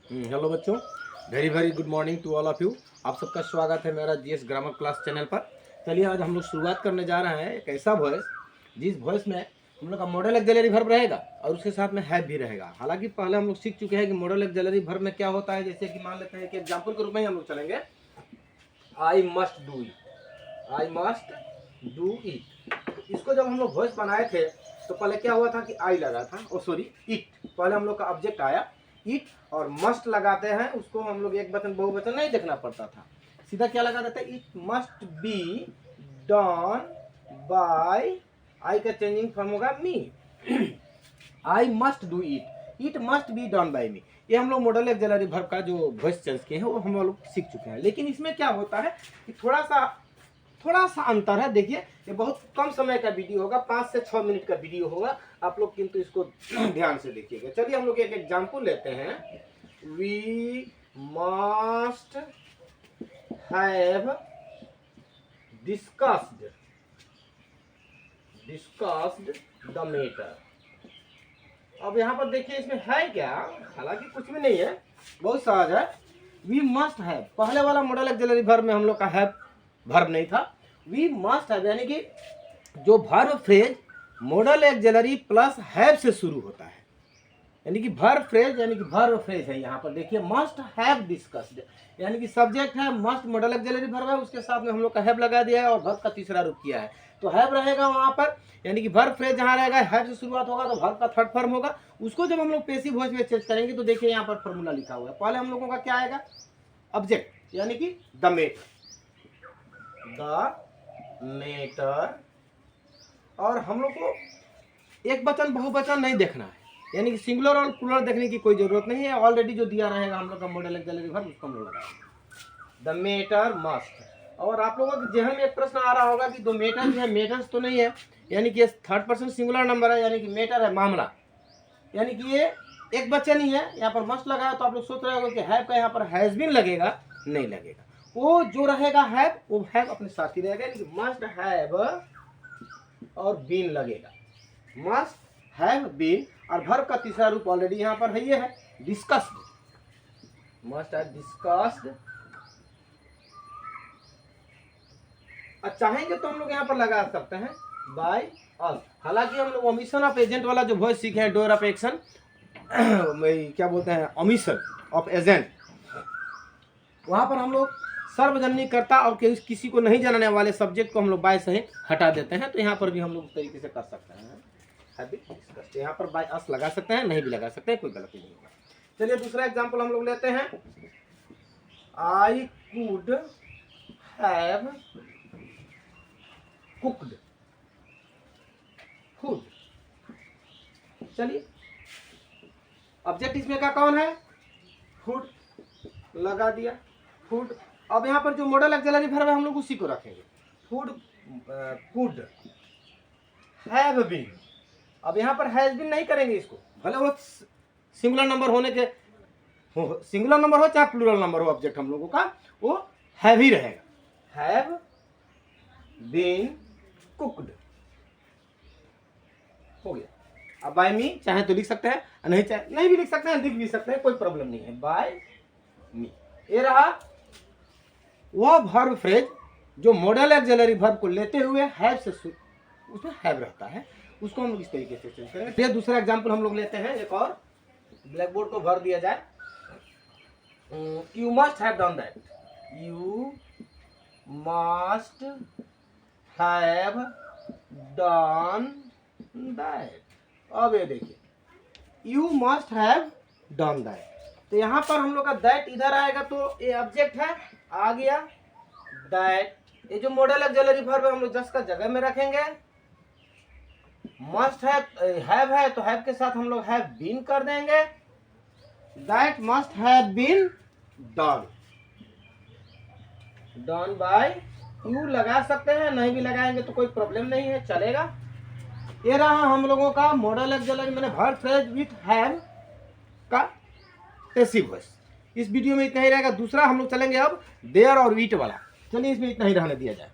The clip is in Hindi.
हेलो बच्चों, very very good morning to all of you. आप सबका स्वागत है मेरा जीएस ग्रामर क्लास चैनल पर। चलिए आज हम लोग शुरुआत करने जा रहे हैं एक ऐसा वॉइस जिस वॉइस में हम लोग का मॉडल एक्सिलरी वर्ब रहेगा और उसके साथ में हैव भी रहेगा। हालांकि पहले हम लोग सीख चुके हैं कि मॉडल एक्सिलरी वर्ब में क्या होता है। जैसे कि मान लेते हैं कि एग्जाम्पल के रूप में ही हम लोग चलेंगे। आई must do it, I must do it. इसको जब हम लोग वॉइस बनाए थे तो पहले क्या हुआ था कि आई लगा था, ओ सॉरी इट। पहले हम लोग का ऑब्जेक्ट आया इट और मस्ट लगाते हैं, उसको हम लोग एक वचन बहुवचन नहीं देखना पड़ता था, सीधा क्या लगा देते हैं, it must be done by, I का चेंजिंग फॉर्म होगा me. I must do it, it must be done by me. ये हम लोग मॉडल एक्सिलरी वर्ब का जो वॉइस चेंज किए हैं वो हम लोग सीख चुके हैं। लेकिन इसमें क्या होता है कि थोड़ा सा अंतर है। देखिए ये बहुत कम समय का वीडियो होगा, 5 से 6 मिनट का वीडियो होगा, आप लोग किंतु इसको ध्यान से देखिएगा। चलिए हम लोग एक एग्जांपल लेते हैं। We must have discussed the matter. अब यहाँ पर देखिए इसमें है क्या, हालांकि कुछ भी नहीं है, बहुत सहज है। वी मस्ट हैव, पहले वाला मॉडल एक्सिलरी वर्ब में हम लोग का हैव वर्ब नहीं था। वी मस्ट हैव यानी कि जो verb phrase model axillary plus have से शुरू होता है, यानी कि वर्ब फ्रेज यानी कि वर्ब फ्रेज है। यहाँ पर देखिए मस्ट हैव डिस्कस्ड, यानी कि सब्जेक्ट है मस्ट, मॉडल एक्सिलरी वर्ब है, उसके साथ में हम लोग का हैव लगा दिया है और वर्ब का तीसरा रूप किया है। तो हैव रहेगा वहाँ पर, यानी कि वर्ब फ्रेज जहाँ रहेगा हैव से शुरुआत होगा तो वर्ब का थर्ड फॉर्म होगा। उसको जब हम लोग पैसिव वॉइस में चेंज करेंगे तो देखिए यहाँ पर फॉर्मूला लिखा हुआ है। पहले हम लोगों का क्या आएगा, ऑब्जेक्ट यानी कि द मैटर, और हम लोग को एक वचन बहुवचन नहीं देखना है, यानी कि सिंगुलर और प्लूरल देखने की कोई जरूरत नहीं है। ऑलरेडी जो दिया रहेगा हम लोग का मॉडल एक्सिलरी वर्ब उसको हम लोग लगाएंगे। The matter must. और आप लोगों के जहन में एक प्रश्न आ रहा होगा कि दो मैटर जो है, मैटर्स तो नहीं है, यानी कि थर्ड पर्सन सिंगुलर नंबर है, यानी कि मैटर है मामला, यानी कि ये एक वचन ही है। यहाँ पर मस्ट लगाया तो आप लोग सोच रहे होंगे कि हैव का यहाँ पर हैज बीन लगेगा, नहीं लगेगा। वो जो रहेगा हैव, वो हैव अपने साथ ही रहेगा, यानी कि मस्ट हैव और बीन लगेगा, मस्ट हैव बीन। और वर्ब का तीसरा रूप ऑलरेडी यहाँ पर है, ये है डिस्कस्ड, मस्ट हैव डिस्कस्ड। और चाहेंगे तो हम लोग यहाँ पर लगा सकते हैं बाय अस। हालांकि हम लोग ओमिशन ऑफ एजेंट वाला जो वॉइस सीखे हैं, डोर ऑफ एक्शन, क्या बोलते हैं, ओमिशन ऑफ एजेंट, वहाँ पर हम लोग सर्वजनीन करता और किसी को नहीं जानने वाले सब्जेक्ट को हम लोग बाय सहित हटा देते हैं। तो यहाँ पर भी हम लोग तरीके से कर सकते हैं, यहाँ पर बाय अस लगा सकते हैं, नहीं भी लगा सकते हैं, कोई गलती नहीं होगा। चलिए दूसरा एग्जाम्पल हम लोग लेते हैं। I could have cooked food. चलिए ऑब्जेक्ट इसमें का कौन है, फूड लगा दिया, फूड। अब यहाँ पर जो मॉडल एक्सिलरी वर्ब है हम लोग उसी को रखेंगे, फूड कुड हैव बीन। अब यहाँ पर हैज बीन नहीं करेंगे इसको, भले वो सिंगुलर नंबर होने के, सिंगुलर नंबर हो चाहे प्लूरल नंबर हो, ऑब्जेक्ट हम लोगों का वो हैव ही रहेगा, हैव बीन कुक्ड हो गया। अब बाय मी चाहे तो लिख सकते हैं, नहीं भी लिख सकते हैं, लिख भी सकते हैं, कोई प्रॉब्लम नहीं है, बाय मी। ये रहा वह वर्ब फ्रेज जो मॉडल एक्सिलरी वर्ब को लेते हुए हैव से उसमें हैव रहता है, उसको हम लोग इस तरीके से चेंज करेंगे। ये दूसरा एग्जांपल हम लोग लेते हैं, एक और ब्लैक बोर्ड को भर दिया जाए। You must have done that, you must have done that. अब ये देखिए you must have done that, तो यहाँ पर हम लोग का दैट इधर आएगा तो ये ऑब्जेक्ट है, आ गया दैट। ये जो मॉडल एक्सिलरी वर्ब है हम लोग जस्ट का जगह में रखेंगे। मस्ट हैव है तो हैव के साथ हम लोग हैव बीन कर देंगे, that must have been done, done by you लगा सकते हैं, नहीं भी लगाएंगे तो कोई प्रॉब्लम नहीं है, चलेगा। ये रहा हम लोगों का मॉडल एक्सिलरी मैंने वर्ब फ्रेज विथ हैव का पैसिव वॉइस। इस वीडियो में इतना ही रहेगा। दूसरा हम लोग चलेंगे अब देयर और ईट वाला। चलिए इसमें इतना ही रहने दिया जाए।